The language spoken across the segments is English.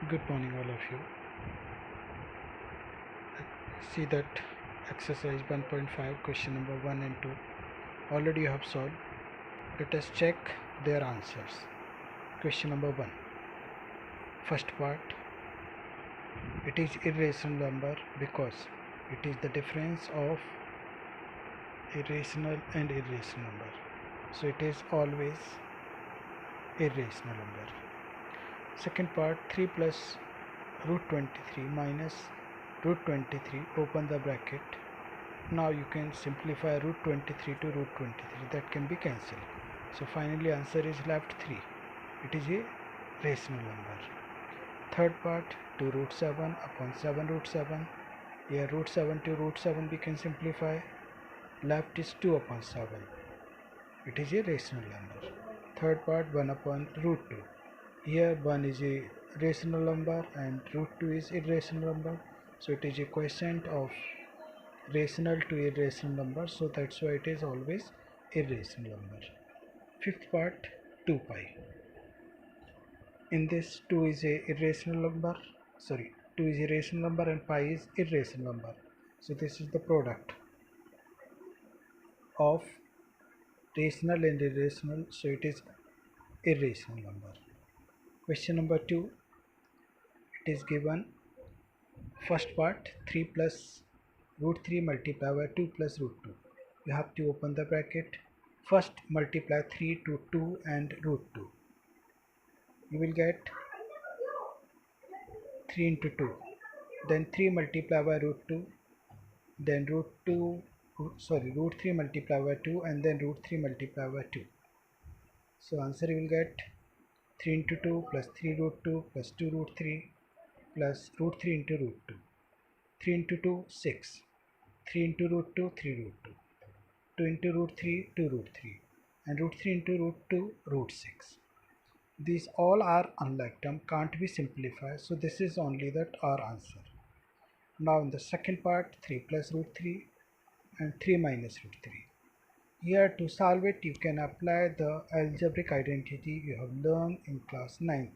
Good morning, all of you. See that exercise 1.5, question number 1 and 2 already you have solved. Let us check their answers. Question number 1. First part, it is irrational number because it is the difference of irrational and irrational number. So it is always irrational number. Second part, 3 plus root 23 minus root 23, open the bracket. Now you can simplify root 23 to root 23, that can be cancelled. So finally answer is left 3. It is a rational number. Third part, 2 root 7 upon 7 root 7. Here root 7 to root 7 we can simplify. Left is 2 upon 7. It is a rational number. Third part, 1 upon root 2. Here 1 is a rational number and root 2 is irrational number. So it is a quotient of rational to irrational number. So that's why it is always irrational number. Fifth part, 2 pi. In this 2 is a irrational number. 2 is a rational number and pi is irrational number. So this is the product of rational and irrational. So it is irrational number. Question number 2, it is given first part 3 plus root 3 multiplied by 2 plus root 2. You have to open the bracket. First multiply 3 to 2 and root 2. You will get 3 into 2. Then 3 multiplied by root 2. Then root 3 multiplied by 2 and then root 3 multiplied by 2. So answer you will get 3 into 2 plus 3 root 2 plus 2 root 3 plus root 3 into root 2. 3 into 2, 6. 3 into root 2, 3 root 2. 2 into root 3, 2 root 3. And root 3 into root 2, root 6. These all are unlike term, can't be simplified. So this is only that our answer. Now in the second part, 3 plus root 3 and 3 minus root 3. Here to solve it, you can apply the algebraic identity you have learned in class 9th.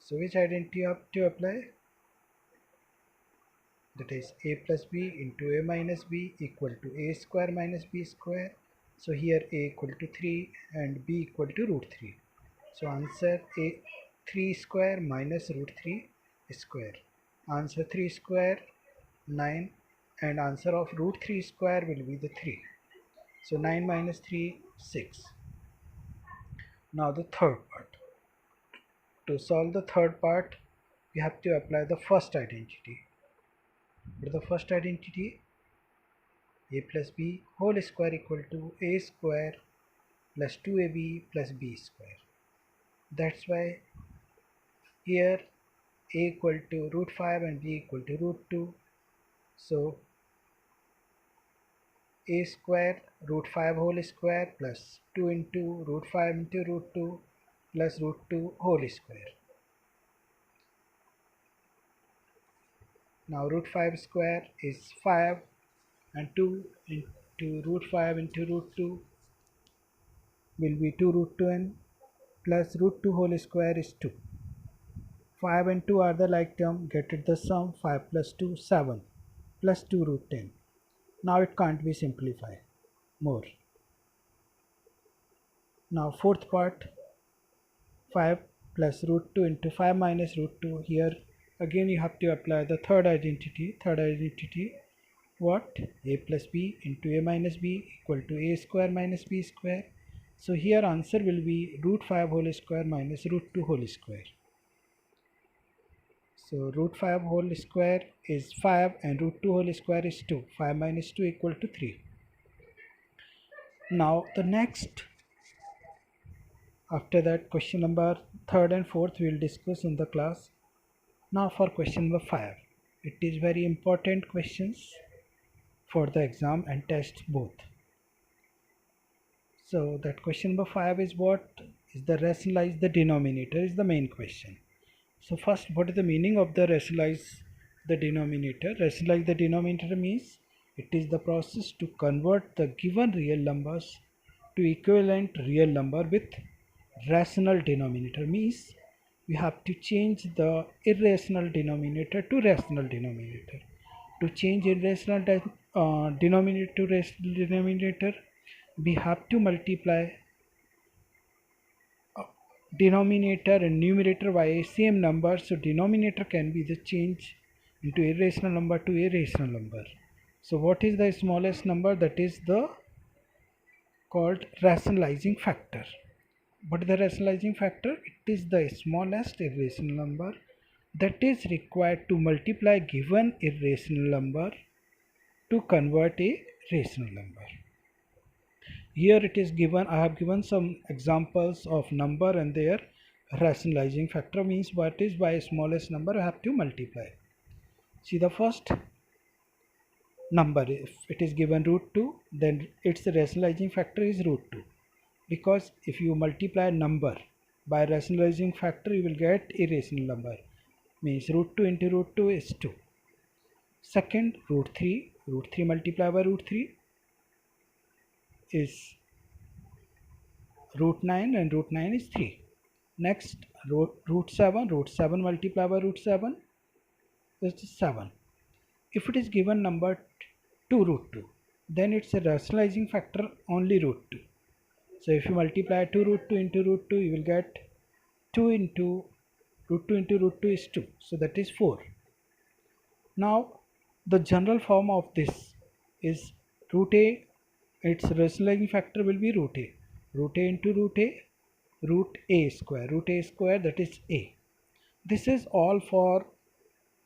So which identity you have to apply? That is a plus b into a minus b equal to a square minus b square. So here a equal to 3 and b equal to root 3. So answer a 3 square minus root 3 square. Answer 3 square 9 and answer of root 3 square will be the 3. So 9 minus 3, 6. Now the third part. To solve the third part, we have to apply the first identity. What is the first identity? A plus b whole square equal to a square plus 2ab plus b square. That's why here a equal to root 5 and b equal to root 2. So a square root 5 whole square plus 2 into root 5 into root 2 plus root 2 whole square. Now root 5 square is 5 and 2 into root 5 into root 2 will be 2 root 2n plus root 2 whole square is 2. 5 and 2 are the like term, get it the sum, 5 plus 2, 7 plus 2 root 10. Now it can't be simplified more. Now fourth part, 5 plus root 2 into 5 minus root 2. Here again you have to apply the third identity. What? A plus b into a minus b equal to a square minus b square. So here answer will be root 5 whole square minus root 2 whole square. So root 5 whole square is 5 and root 2 whole square is 2. 5 minus 2 equal to 3. Now the next, after that question number 3rd and 4th we will discuss in the class. Now for question number 5. It is very important questions for the exam and test both. So that question number 5 is what is the rationalize the denominator is the main question. So first, what is the meaning of the rationalize the denominator? Rationalize the denominator means it is the process to convert the given real numbers to equivalent real number with rational denominator. Means we have to change the irrational denominator to rational denominator. To change irrational denominator to rational denominator, we have to multiply denominator and numerator by a same number, so denominator can be the change into irrational number to irrational number. So what is the smallest number? That is the called rationalizing factor. What is the rationalizing factor? It is the smallest irrational number that is required to multiply given irrational number to convert a rational number. Here it is given, I have given some examples of number and their rationalizing factor. Means what is by smallest number I have to multiply. See the first number, if it is given root 2, then its rationalizing factor is root 2, because if you multiply number by rationalizing factor you will get irrational number, means root 2 into root 2 is 2. Second, root 3 multiplied by root 3 is root 9 and root 9 is 3. Next, root 7 multiplied by root 7 is 7. If it is given number 2 root 2, then it's a rationalizing factor only root 2. So if you multiply 2 root 2 into root 2, you will get 2 into root 2 is 2. So that is 4. Now the general form of this is root a, its rationalizing factor will be root a. Root a into root a square, that is a. This is all for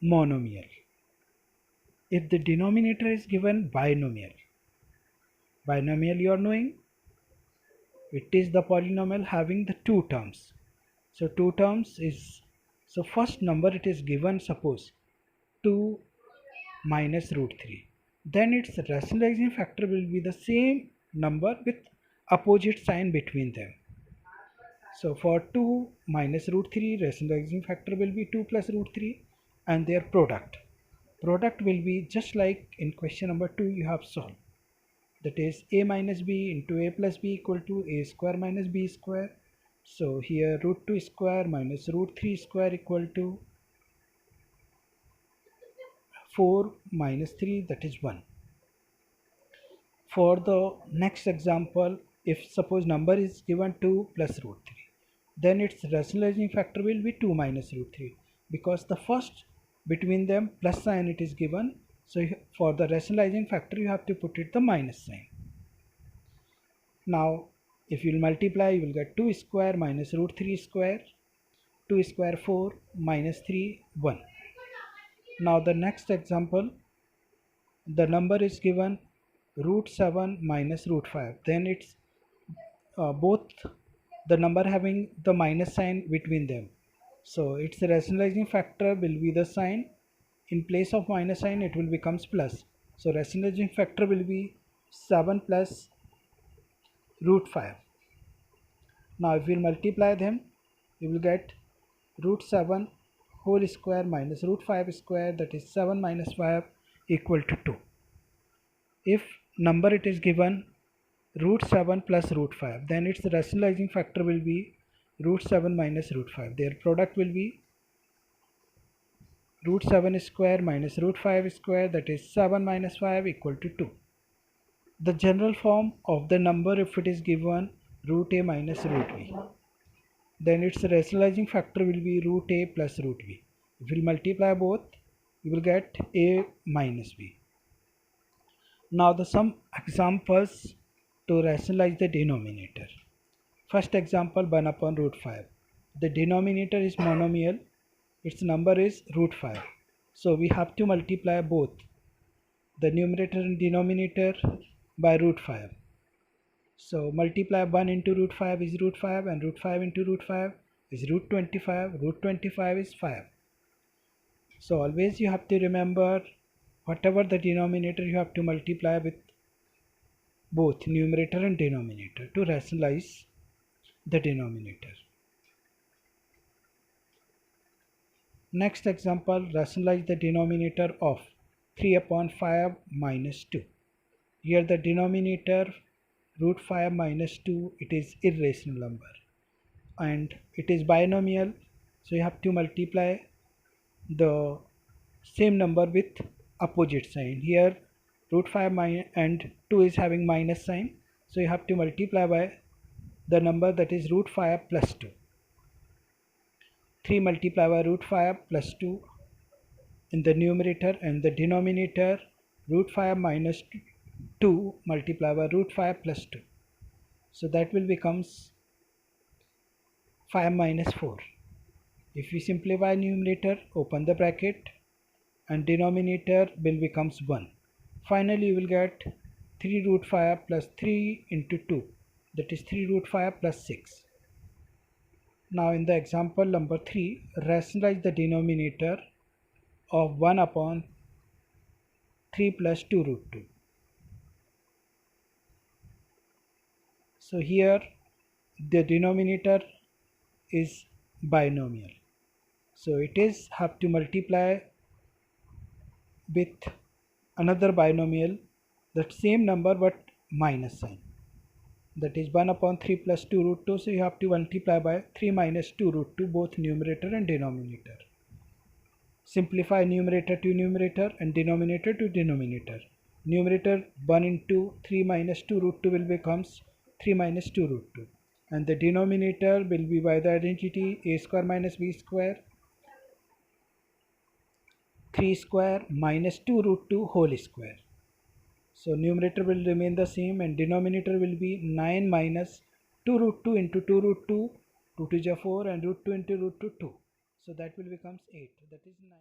monomial. If the denominator is given binomial you are knowing, it is the polynomial having the two terms. So two terms is, so first number it is given, suppose 2 minus root 3, then its rationalizing factor will be the same number with opposite sign between them. So for 2 minus root 3, rationalizing factor will be 2 plus root 3, and their product will be just like in question number 2 you have solved, that is a minus b into a plus b equal to a square minus b square. So here root 2 square minus root 3 square equal to 4 minus 3, that is 1. For the next example, if suppose number is given 2 plus root 3, then its rationalizing factor will be 2 minus root 3, because the first between them plus sign it is given. So for the rationalizing factor you have to put it the minus sign. Now if you will multiply, you will get 2 square minus root 3 square, 2 square 4 minus 3 1. Now the next example, the number is given root 7 minus root 5, then it's both the number having the minus sign between them, so its rationalizing factor will be the sign, in place of minus sign it will becomes plus, so rationalizing factor will be 7 plus root 5. Now if we multiply them, you will get root 7 whole square minus root 5 square, that is 7 minus 5 equal to 2. If number it is given root 7 plus root 5, then its rationalizing factor will be root 7 minus root 5. Their product will be root 7 square minus root 5 square, that is 7 minus 5 equal to 2. The general form of the number, if it is given root a minus root b, then its rationalizing factor will be root a plus root b. If you multiply both, you will get a minus b. Now some examples to rationalize the denominator. First example, 1 upon root 5. The denominator is monomial, its number is root 5. So we have to multiply both the numerator and denominator by root 5. So multiply 1 into root 5 is root 5, and root 5 into root 5 is root 25. Root 25 is 5. So always you have to remember, whatever the denominator you have to multiply with both numerator and denominator to rationalize the denominator. Next example, rationalize the denominator of 3 upon 5 minus 2. Here the denominator root 5 minus 2, it is irrational number and it is binomial, So you have to multiply the same number with opposite sign. Here root 5 and 2 is having minus sign, so you have to multiply by the number that is root 5 plus 2. 3 multiplied by root 5 plus 2 in the numerator, and the denominator root 5 minus 2 multiplied by root 5 plus 2. So that will becomes 5 minus 4. If we simplify numerator, open the bracket, and denominator will becomes 1. Finally you will get 3 root 5 plus 3 into 2, that is 3 root 5 plus 6. Now in the example number 3, rationalize the denominator of 1 upon 3 plus 2 root 2. So here the denominator is binomial. So it is have to multiply with another binomial, that same number but minus sign. That is 1 upon 3 plus 2 root 2. So you have to multiply by 3 minus 2 root 2, both numerator and denominator. Simplify numerator to numerator and denominator to denominator. Numerator 1 into 3 minus 2 root 2 will becomes 3 minus 2 root 2. And the denominator will be by the identity a square minus b square, 3 square minus 2 root 2 whole square. So numerator will remain the same and denominator will be 9 minus 2 root 2 into 2 root 2, 2 to the 4, and root 2 into root 2, 2. So that will becomes 8. That is 9.